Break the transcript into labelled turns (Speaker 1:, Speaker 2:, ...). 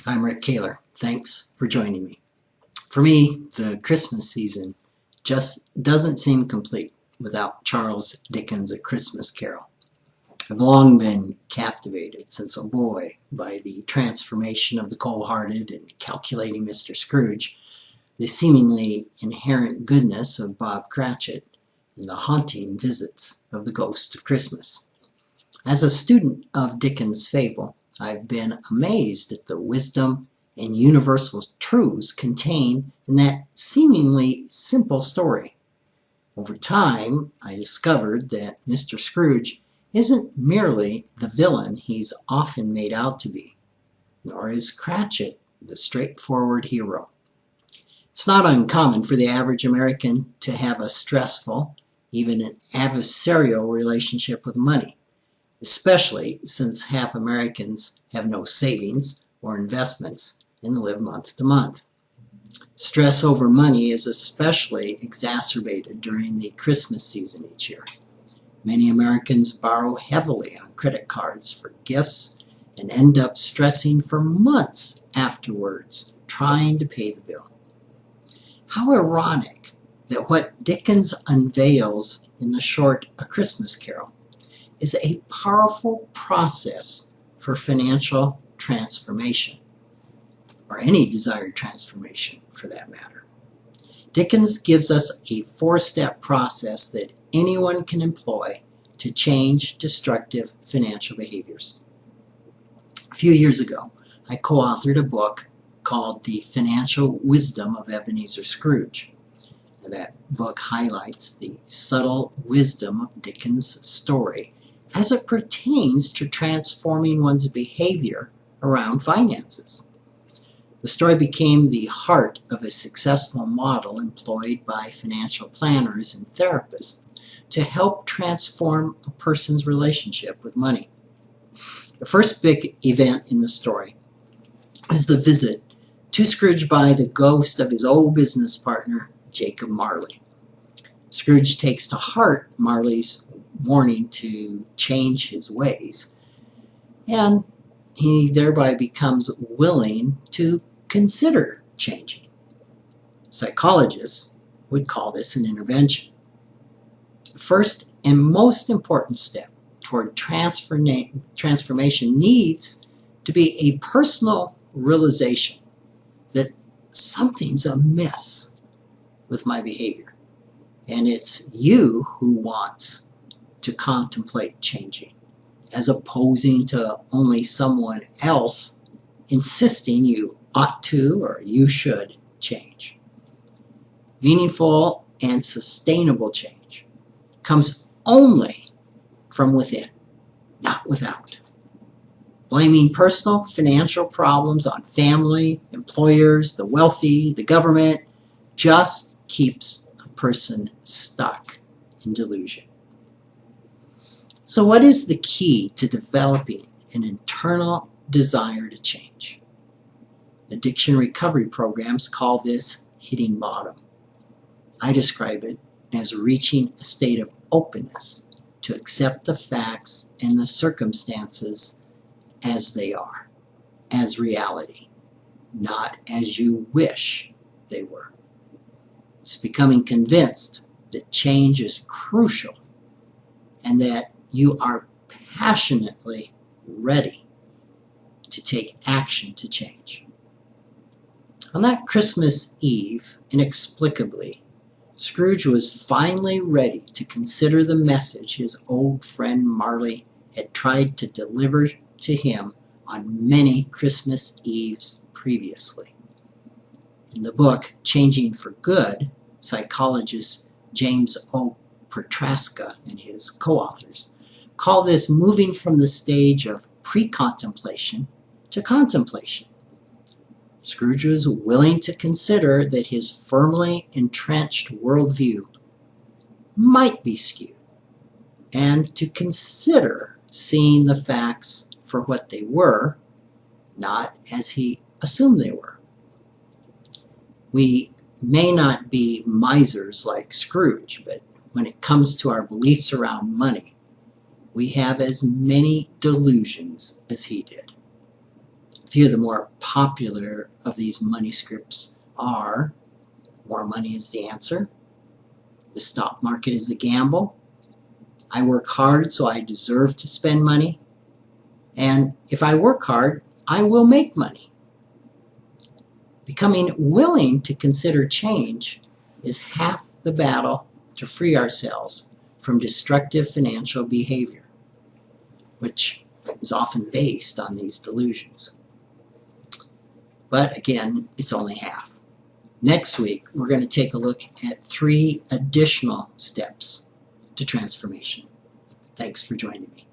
Speaker 1: I'm Rick Kaler. Thanks for joining me. For me, the Christmas season just doesn't seem complete without Charles Dickens' A Christmas Carol. I've long been captivated since a boy by the transformation of the cold-hearted and calculating Mr. Scrooge, the seemingly inherent goodness of Bob Cratchit, and the haunting visits of the ghost of Christmas. As a student of Dickens' fable, I've been amazed at the wisdom and universal truths contained in that seemingly simple story. Over time, I discovered that Mr. Scrooge isn't merely the villain he's often made out to be, nor is Cratchit the straightforward hero. It's not uncommon for the average American to have a stressful, even an adversarial relationship with money, especially since half Americans have no savings or investments and live month to month. Stress over money is especially exacerbated during the Christmas season each year. Many Americans borrow heavily on credit cards for gifts and end up stressing for months afterwards trying to pay the bill. How ironic that what Dickens unveils in the short A Christmas Carol is a powerful process for financial transformation, or any desired transformation for that matter. Dickens gives us a four-step process that anyone can employ to change destructive financial behaviors. A few years ago, I co-authored a book called The Financial Wisdom of Ebenezer Scrooge. That book highlights the subtle wisdom of Dickens' story as it pertains to transforming one's behavior around finances. The story became the heart of a successful model employed by financial planners and therapists to help transform a person's relationship with money. The first big event in the story is the visit to Scrooge by the ghost of his old business partner, Jacob Marley. Scrooge takes to heart Marley's warning to change his ways, and he thereby becomes willing to consider changing. Psychologists would call this an intervention. The first and most important step toward transformation needs to be a personal realization that something's amiss with my behavior, and it's you who wants to contemplate changing, as opposing to only someone else insisting you ought to or you should change. Meaningful and sustainable change comes only from within, not without. Blaming personal financial problems on family, employers, the wealthy, the government just keeps a person stuck in delusion. So what is the key to developing an internal desire to change? Addiction recovery programs call this hitting bottom. I describe it as reaching a state of openness to accept the facts and the circumstances as they are, as reality, not as you wish they were. It's becoming convinced that change is crucial and that you are passionately ready to take action to change. On that Christmas Eve, inexplicably, Scrooge was finally ready to consider the message his old friend Marley had tried to deliver to him on many Christmas Eves previously. In the book Changing for Good, psychologist James O. Petraska and his co-authors call this moving from the stage of pre-contemplation to contemplation. Scrooge was willing to consider that his firmly entrenched worldview might be skewed, and to consider seeing the facts for what they were, not as he assumed they were. We may not be misers like Scrooge, but when it comes to our beliefs around money, we have as many delusions as he did. A few of the more popular of these money scripts are: more money is the answer, the stock market is a gamble, I work hard so I deserve to spend money, and if I work hard, I will make money. Becoming willing to consider change is half the battle to free ourselves from destructive financial behavior, which is often based on these delusions. But again, it's only half. Next week, we're going to take a look at 3 additional steps to transformation. Thanks for joining me.